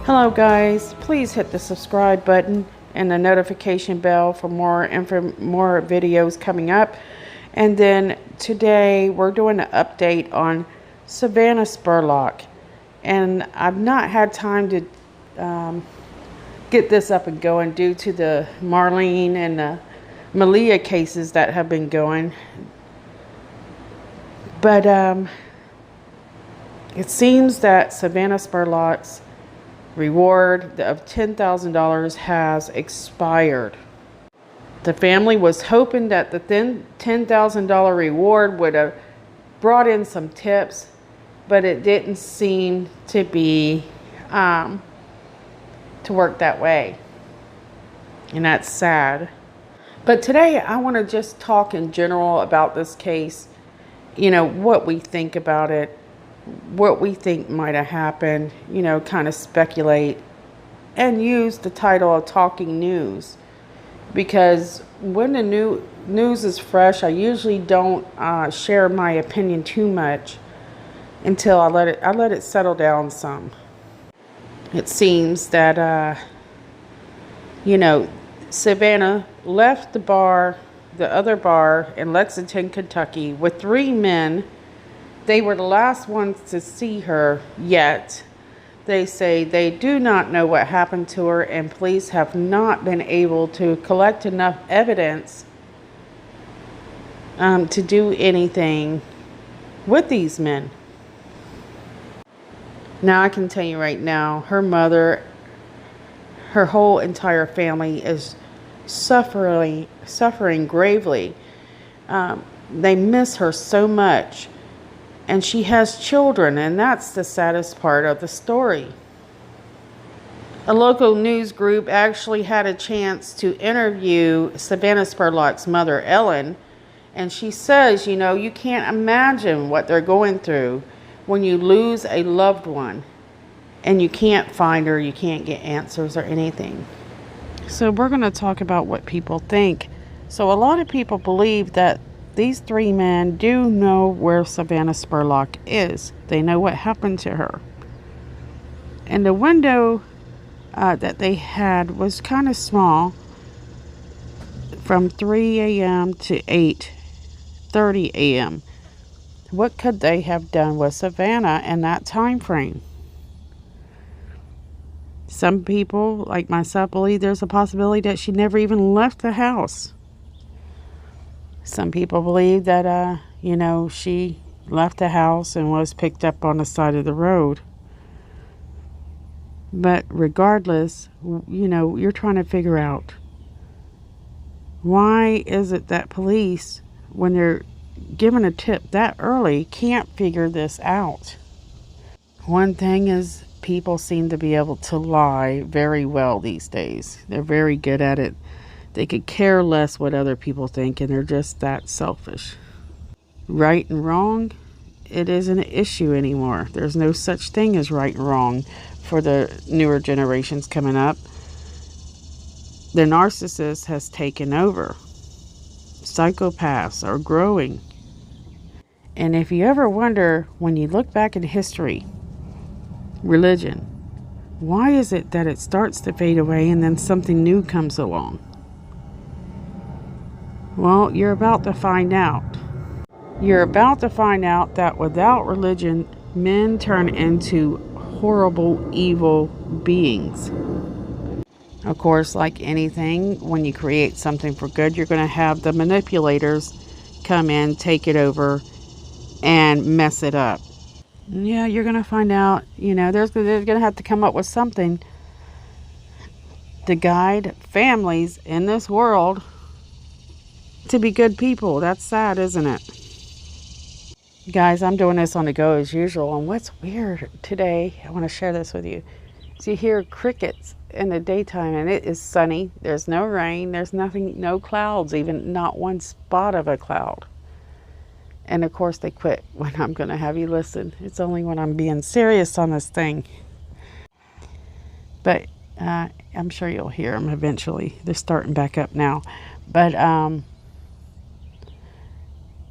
Hello guys, please hit the subscribe button and the notification bell for more videos coming up. And then today we're doing an update on Savannah Spurlock, and I've not had time to get this up and going due to the Marlene and the Malia cases that have been going. But it seems that Savannah Spurlock's reward of $10,000 has expired. The family was hoping that the $10,000 reward would have brought in some tips, but it didn't seem to be to work that way, and that's sad. But today I want to just talk in general about this case, what we think about it, what we think might have happened, kind of speculate, and use the title of Talking News, because when the news is fresh, I usually don't share my opinion too much until I let it settle down some. It seems that Savannah left the other bar in Lexington, Kentucky, with 3 men. They were the last ones to see her, yet they say they do not know what happened to her, and police have not been able to collect enough evidence to do anything with these men. Now I can tell you right now, her mother, her whole entire family is suffering gravely. They miss her so much. And she has children, and that's the saddest part of the story. A local news group actually had a chance to interview Savannah Spurlock's mother, Ellen, and she says, you can't imagine what they're going through when you lose a loved one and you can't find her, you can't get answers or anything. So we're going to talk about what people think. So a lot of people believe that these 3 men do know where Savannah Spurlock is. They know what happened to her. And the window that they had was kind of small, from 3 a.m. to 8:30 a.m. What could they have done with Savannah in that time frame? Some people, like myself, believe there's a possibility that she never even left the house. Some people believe that, she left the house and was picked up on the side of the road. But regardless, you're trying to figure out, why is it that police, when they're given a tip that early, can't figure this out? One thing is, people seem to be able to lie very well these days. They're very good at it. They could care less what other people think, and they're just that selfish. Right and wrong, it isn't an issue anymore. There's no such thing as right and wrong for the newer generations coming up. The narcissist has taken over. Psychopaths are growing. And if you ever wonder, when you look back in history, religion, why is it that it starts to fade away and then something new comes along? Well, you're about to find out. You're about to find out that without religion, men turn into horrible, evil beings. Of course, like anything, when you create something for good, you're going to have the manipulators come in, take it over, and mess it up. Yeah, you're going to find out, they're going to have to come up with something to guide families in this world to be good people. That's sad, isn't it? Guys, I'm doing this on the go as usual, and what's weird today, I want to share this with you, is you hear crickets in the daytime, and it is sunny. There's no rain. There's nothing, no clouds, even not one spot of a cloud. And of course they quit when I'm going to have you listen. It's only when I'm being serious on this thing. But I'm sure you'll hear them eventually. They're starting back up now. But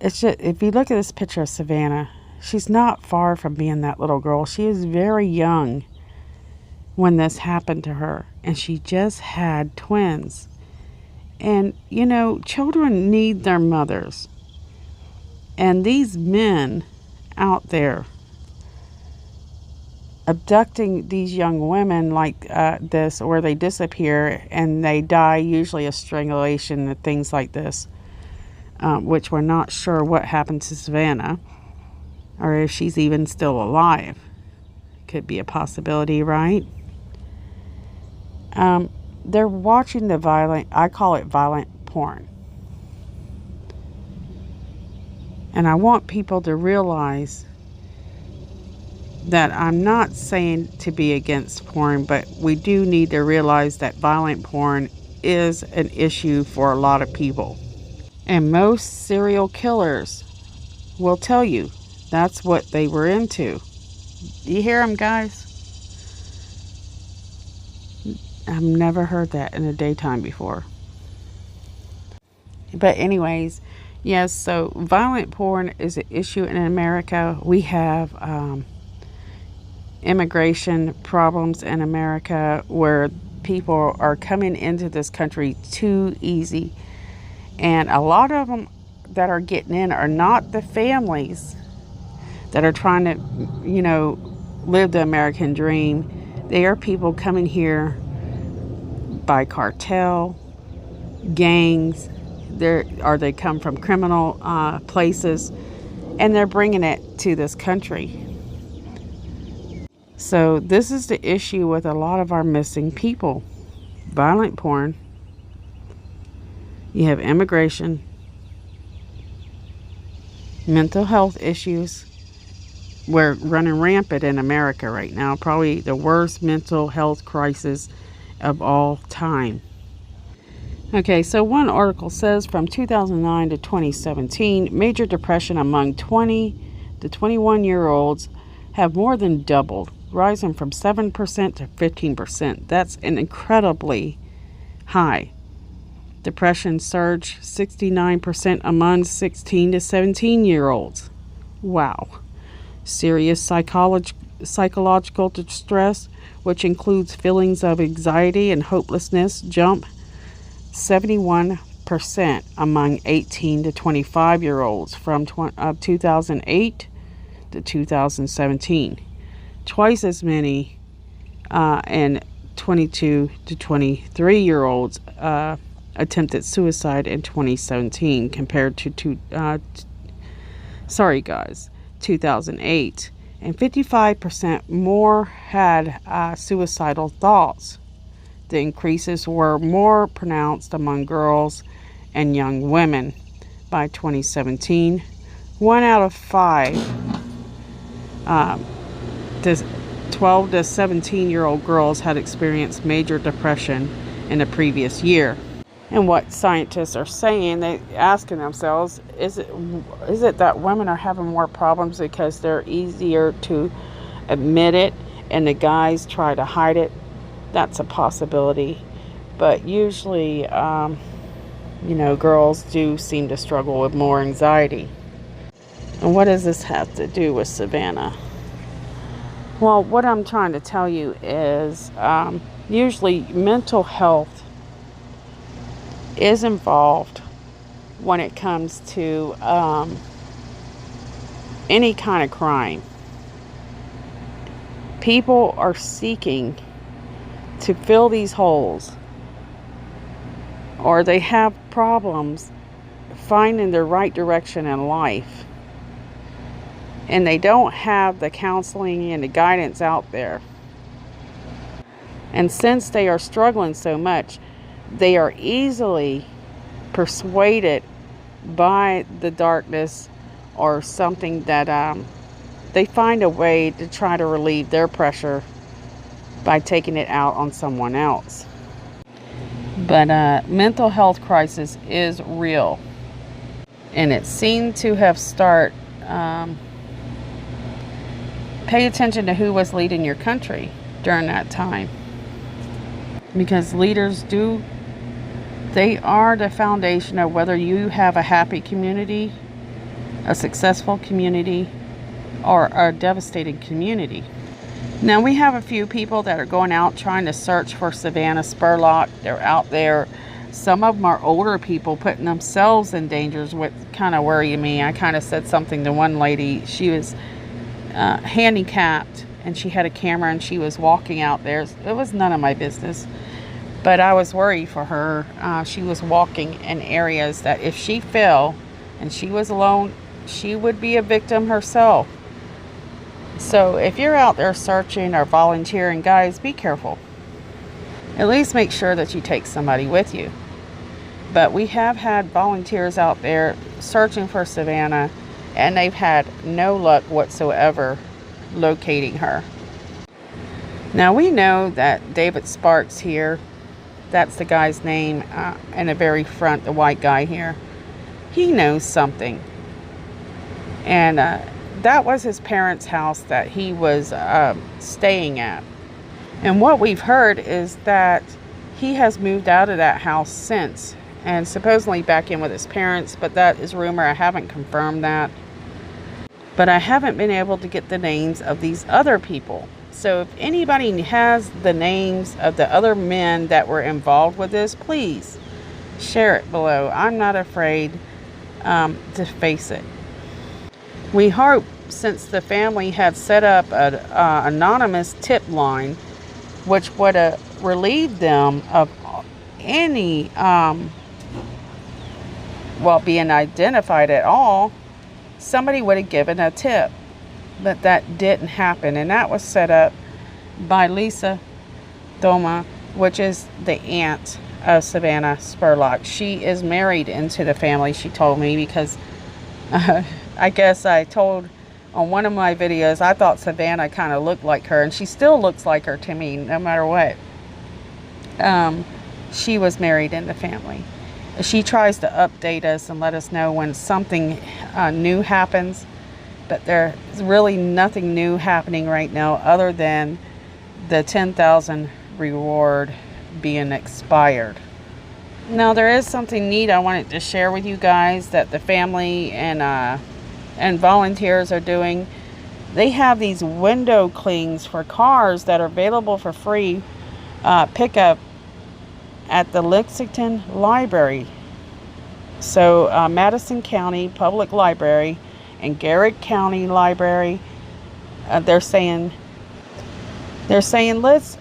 it's just, if you look at this picture of Savannah, she's not far from being that little girl. She is very young when this happened to her, and she just had twins. And, you know, children need their mothers. And these men out there abducting these young women like this, or they disappear and they die, usually of strangulation and things like this, which we're not sure what happened to Savannah, or if she's even still alive. Could be a possibility, right? They're watching the violent, I call it violent porn. And I want people to realize that I'm not saying to be against porn, but we do need to realize that violent porn is an issue for a lot of people. And most serial killers will tell you that's what they were into. You hear them, guys? I've never heard that in the daytime before. But anyways, yes, so violent porn is an issue in America. We have immigration problems in America where people are coming into this country too easy. And a lot of them that are getting in are not the families that are trying to, you know, live the American dream. They are people coming here by cartel, gangs, they come from criminal places, and they're bringing it to this country. So this is the issue with a lot of our missing people. Violent porn. You have immigration, mental health issues. We're running rampant in America right now. Probably the worst mental health crisis of all time. Okay, so one article says from 2009 to 2017, major depression among 20 to 21-year-olds have more than doubled, rising from 7% to 15%. That's an incredibly high. Depression surged 69% among 16 to 17-year-olds. Wow. Serious psychological distress, which includes feelings of anxiety and hopelessness, jumped 71% among 18 to 25-year-olds from 2008 to 2017. Twice as many in 22 to 23-year-olds attempted suicide in 2017 compared to 2008. And 55% more had suicidal thoughts. The increases were more pronounced among girls and young women. By 2017, 1 out of 5 12 to 17-year-old girls had experienced major depression in the previous year. And what scientists are saying, they asking themselves, is it that women are having more problems because they're easier to admit it and the guys try to hide it? That's a possibility. But usually, girls do seem to struggle with more anxiety. And what does this have to do with Savannah? Well, what I'm trying to tell you is usually mental health is involved when it comes to any kind of crime. People are seeking to fill these holes, or they have problems finding the right direction in life, and they don't have the counseling and the guidance out there. And since they are struggling so much, they are easily persuaded by the darkness or something that they find a way to try to relieve their pressure by taking it out on someone else. But mental health crisis is real, and it seemed to have started. Pay attention to who was leading your country during that time, because leaders they are the foundation of whether you have a happy community, a successful community, or a devastating community. Now we have a few people that are going out trying to search for Savannah Spurlock. They're out there. Some of them are older people putting themselves in danger, what kind of worried me. I kind of said something to one lady. She was handicapped and she had a camera and she was walking out there. It was none of my business, but I was worried for her. She was walking in areas that if she fell and she was alone, she would be a victim herself. So if you're out there searching or volunteering, guys, be careful. At least make sure that you take somebody with you. But we have had volunteers out there searching for Savannah, and they've had no luck whatsoever locating her. Now we know that David Sparks here, that's the guy's name in the very front, the white guy here. He knows something. And that was his parents' house that he was staying at. And what we've heard is that he has moved out of that house since, and supposedly back in with his parents, but that is rumor. I haven't confirmed that. But I haven't been able to get the names of these other people. So if anybody has the names of the other men that were involved with this, please share it below. I'm not afraid to face it. We hope, since the family had set up an anonymous tip line, which would have relieved them of any, being identified at all, somebody would have given a tip. But that didn't happen. And that was set up by Lisa Thoma, which is the aunt of Savannah Spurlock. She is married into the family, she told me, because I guess I told on one of my videos, I thought Savannah kind of looked like her, and she still looks like her to me, no matter what. She was married in the family. She tries to update us and let us know when something new happens, but there's really nothing new happening right now other than the 10,000 reward being expired. Now there is something neat I wanted to share with you guys that the family and volunteers are doing. They have these window clings for cars that are available for free pickup at the Lexington Library. So Madison County Public Library and Garrett County Library, they're saying let's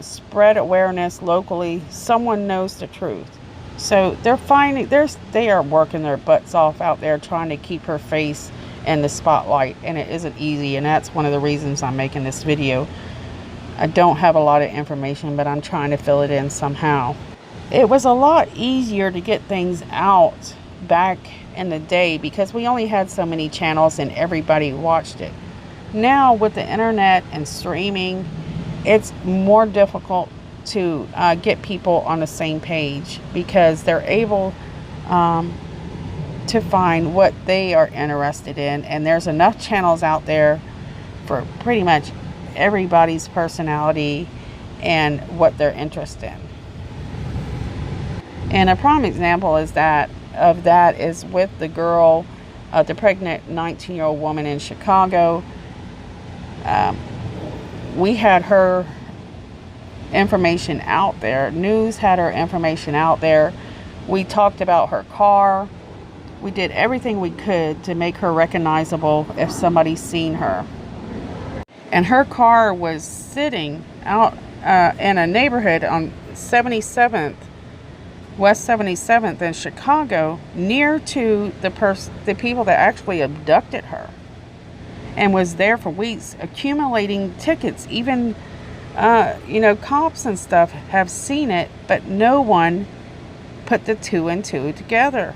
spread awareness locally. Someone knows the truth. So they are working their butts off out there trying to keep her face in the spotlight, and it isn't easy, and that's one of the reasons I'm making this video. I don't have a lot of information, but I'm trying to fill it in somehow. It was a lot easier to get things out back in the day because we only had so many channels and everybody watched it. Now with the internet and streaming, it's more difficult to get people on the same page because they're able to find what they are interested in, and there's enough channels out there for pretty much everybody's personality and what they're interested in. And a prime example is that is with the girl, the pregnant 19-year-old woman in Chicago. We had her information out there. News had her information out there. We talked about her car. We did everything we could to make her recognizable if somebody's seen her. And her car was sitting out in a neighborhood on 77th, West 77th in Chicago, near to the people that actually abducted her, and was there for weeks accumulating tickets. Even cops and stuff have seen it, but no one put the two and two together.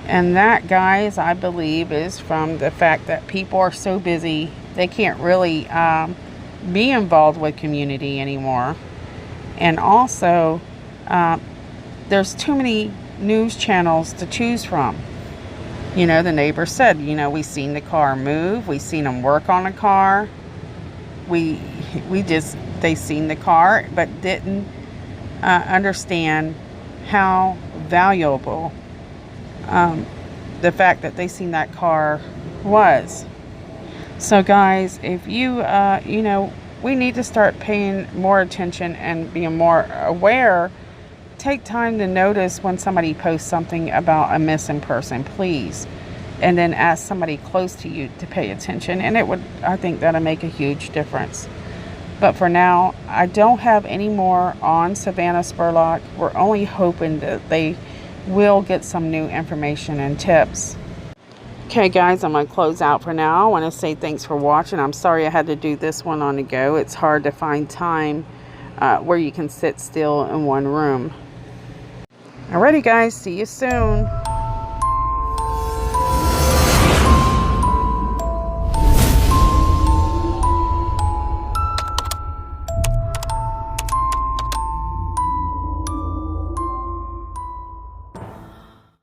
And that, guys, I believe is from the fact that people are so busy they can't really be involved with community anymore. And also there's too many news channels to choose from. The neighbor said, we seen the car move, we seen them work on the car, they seen the car, but didn't understand how valuable the fact that they seen that car was. So guys, if you we need to start paying more attention and being more aware. Take time to notice when somebody posts something about a missing person, please. And then ask somebody close to you to pay attention. And I think that'll make a huge difference. But for now, I don't have any more on Savannah Spurlock. We're only hoping that they will get some new information and tips. Okay guys, I'm going to close out for now. I want to say thanks for watching. I'm sorry I had to do this one on the go. It's hard to find time where you can sit still in one room. Alrighty guys, see you soon.